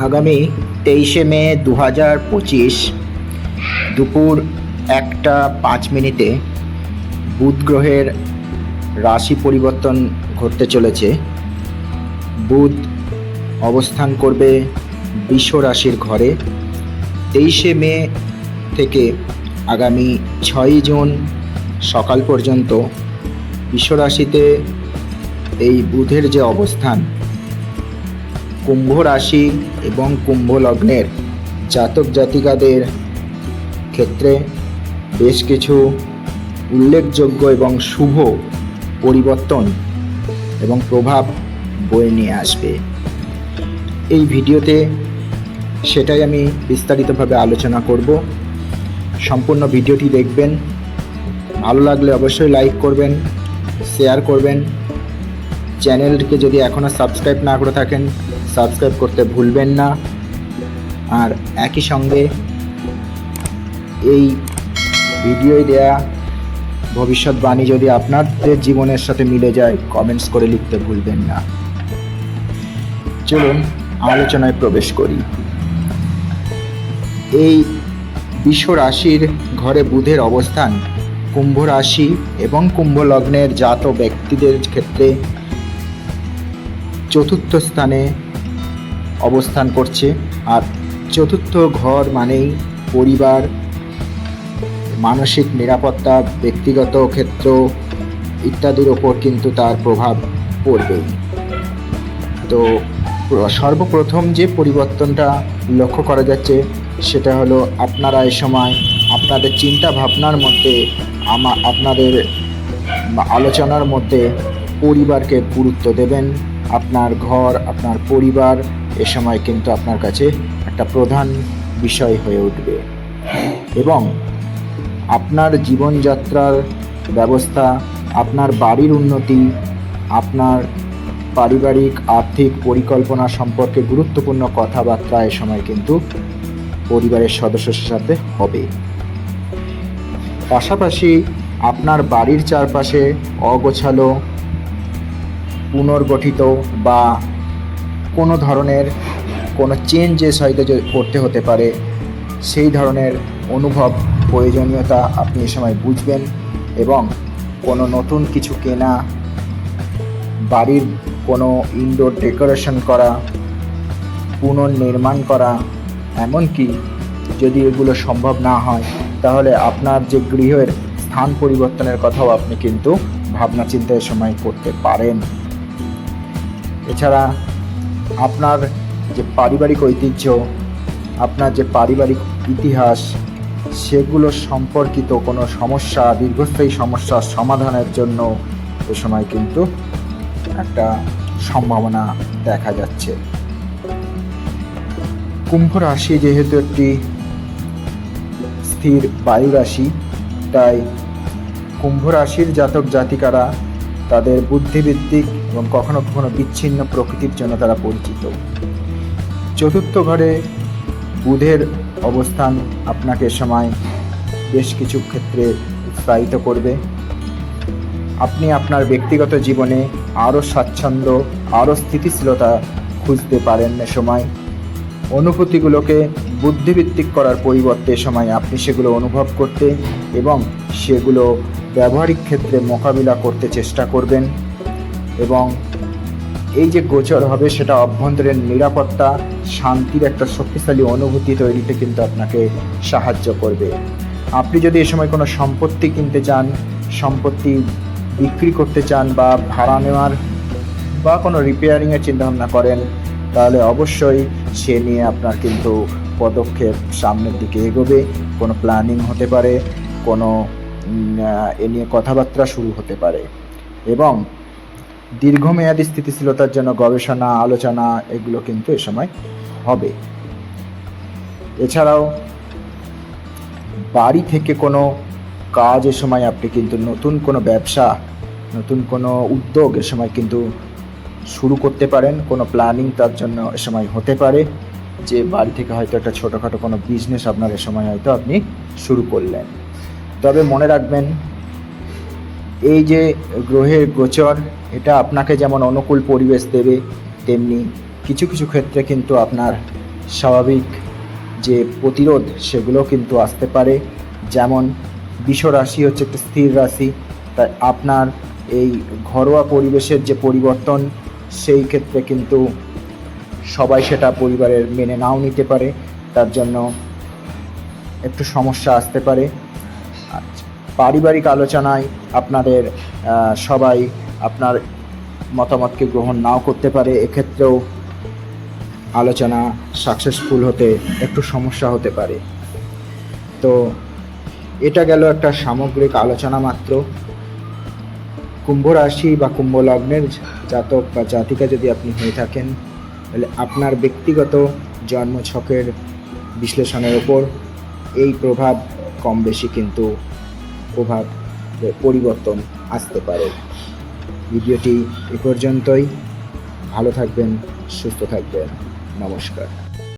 আগামী 23শে মে 2025 দুপুর 1:05 বুধ গ্রহের রাশি পরিবর্তন ঘটতে চলেছে। বুধ অবস্থান করবে বৃষ রাশির ঘরে 23শে মে থেকে আগামী 6ই জুন সকাল পর্যন্ত। বৃষ রাশিতে এই বুধের যে অবস্থান, কুম্ভ রাশি এবং কুম্ভ লগ্নের জাতক জাতিকাদের ক্ষেত্রে বেশ কিছু উল্লেখযোগ্য এবং শুভ পরিবর্তন এবং প্রভাব বয়ে নিয়ে আসবে। এই ভিডিওতে সেটাই আমি বিস্তারিতভাবে আলোচনা করব। সম্পূর্ণ ভিডিওটি দেখবেন। ভালো লাগলে অবশ্যই লাইক করবেন, শেয়ার করবেন। চ্যানেলটিকে যদি এখনও সাবস্ক্রাইব না করে থাকেন, সাবস্ক্রাইব করতে ভুলবেন না। আর একই সঙ্গে এই ভিডিওয় দেয়া ভবিষ্যৎবাণী যদি আপনাদের জীবনের সাথে মিলে যায়, কমেন্টস করে লিখতে ভুলবেন না। চলুন আলোচনায় প্রবেশ করি। এই বৃষ রাশির ঘরে বুধের অবস্থান কুম্ভ রাশি এবং কুম্ভ লগ্নের জাত ব্যক্তিদের ক্ষেত্রে চতুর্থ স্থানে অবস্থান করছে। আর চতুর্থ ঘর মানেই পরিবার, মানসিক নিরাপত্তা, ব্যক্তিগত ক্ষেত্র ইত্যাদির ওপর কিন্তু তার প্রভাব পড়বেই। তো সর্বপ্রথম যে পরিবর্তনটা লক্ষ্য করা যাচ্ছে সেটা হলো, আপনারা এই সময় আপনাদের চিন্তা ভাবনার মধ্যে, আপনাদের আলোচনার মধ্যে পরিবারকে গুরুত্ব দেবেন। আপনার ঘর, আপনার পরিবার এ সময় কিন্তু আপনার কাছে একটা প্রধান বিষয় হয়ে উঠবে এবং আপনার জীবনযাত্রার ব্যবস্থা, আপনার বাড়ির উন্নতি, আপনার পারিবারিক আর্থিক পরিকল্পনা সম্পর্কে গুরুত্বপূর্ণ কথাবার্তা এ সময় কিন্তু পরিবারের সদস্যদের সাথে হবে। পাশাপাশি আপনার বাড়ির চারপাশে অগোছালো, পুনর্গঠিত বা কোনো ধরনের কোনো চেঞ্জেস হয়তো করতে হতে পারে, সেই ধরনের অনুভব, প্রয়োজনীয়তা আপনি এ সময় বুঝবেন এবং কোনো নতুন কিছু কেনা, বাড়ির কোনো ইনডোর ডেকোরেশন করা, পুনর্নির্মাণ করা, এমনকি যদি এগুলো সম্ভব না হয় তাহলে আপনার যে গৃহের স্থান পরিবর্তনের কথাও আপনি কিন্তু ভাবনা চিন্তার সময় করতে পারেন। এছাড়া আপনার যে পারিবারিক ঐতিহ্য, আপনার যে পারিবারিক ইতিহাস, সেগুলো সম্পর্কিত কোনো সমস্যা, দীর্ঘস্থায়ী সমস্যার সমাধানের জন্য এ সময় কিন্তু একটা সম্ভাবনা দেখা যাচ্ছে। কুম্ভ রাশি যেহেতু একটি স্থির বায়ু রাশি, তাই কুম্ভ রাশির জাতক জাতিকারা তাদের বুদ্ধিভিত্তিক এবং কখনো কখনো বিচ্ছিন্ন প্রকৃতির জন্য তারা পরিচিত। চতুর্থ ঘরে বুধের অবস্থান আপনাকে সময় বেশ কিছু ক্ষেত্রে উৎসাহিত করবে। আপনি আপনার ব্যক্তিগত জীবনে আরও স্বাচ্ছন্দ্য, আরও স্থিতিশীলতা খুঁজতে পারেন। এ সময় অনুভূতিগুলোকে বুদ্ধিভিত্তিক করার পরিবর্তে সময় আপনি সেগুলো অনুভব করতে এবং সেগুলো ব্যবহারিক ক্ষেত্রে মোকাবিলা করতে চেষ্টা করবেন এবং এই যে গোচর হবে সেটা অভ্যন্তরীণ নিরাপত্তা, শান্তির একটা শক্তিশালী অনুভূতি তৈরিতে কিন্তু আপনাকে সাহায্য করবে। আপনি যদি এ সময় কোনো সম্পত্তি কিনতে চান, সম্পত্তি বিক্রি করতে চান বা ভাড়া নেওয়ার বা কোনো রিপেয়ারিংয়ের চিন্তাভাবনা করেন, তাহলে অবশ্যই সে নিয়ে আপনার কিন্তু পদক্ষেপ সামনের দিকে এগোবে। কোনো প্ল্যানিং হতে পারে, কোনো এ নিয়ে কথাবার্তা শুরু হতে পারে এবং দীর্ঘমেয়াদী স্থিতিশীলতার জন্য গবেষণা, আলোচনা এগুলো কিন্তু এ সময় হবে। এছাড়াও বাড়ি থেকে কোনো কাজ এ সময় আপনি কিন্তু নতুন কোনো ব্যবসা, নতুন কোনো উদ্যোগ এ সময় কিন্তু শুরু করতে পারেন। কোনো প্ল্যানিং তার জন্য এ সময় হতে পারে যে বাড়ি থেকে হয়তো একটা ছোটোখাটো কোনো বিজনেস আপনার এ সময় হয়তো আপনি শুরু করলেন। তবে মনে রাখবেন, এই যে গ্রহের গোচর, এটা আপনাকে যেমন অনুকূল পরিবেশ দেবে, তেমনি কিছু কিছু ক্ষেত্রে কিন্তু আপনার স্বাভাবিক যে প্রতিরোধ সেগুলো কিন্তু আসতে পারে। যেমন বৃষ রাশি হচ্ছে একটা স্থির রাশি, তাই আপনার এই ঘরোয়া পরিবেশের যে পরিবর্তন সেই ক্ষেত্রে কিন্তু সবাই সেটা পরিবারের মেনে নাও নিতে পারে, তার জন্য একটু সমস্যা আসতে পারে। পারিবারিক আলোচনায় আপনাদের সবাই আপনার মতামতকে গ্রহণ নাও করতে পারে, এক্ষেত্রেও আলোচনা সাকসেসফুল হতে একটু সমস্যা হতে পারে। তো এটা গেল একটা সামগ্রিক আলোচনা মাত্র। কুম্ভ রাশি বা কুম্ভ লগ্নের জাতক বা জাতিকা যদি আপনি হয়ে থাকেন, তাহলে আপনার ব্যক্তিগত জন্মছকের বিশ্লেষণের ওপর এই প্রভাব কম বেশি কিন্তু পরিবর্তন আসতে পারে। ভিডিওটি এ পর্যন্তই। ভালো থাকবেন, সুস্থ থাকবেন। নমস্কার।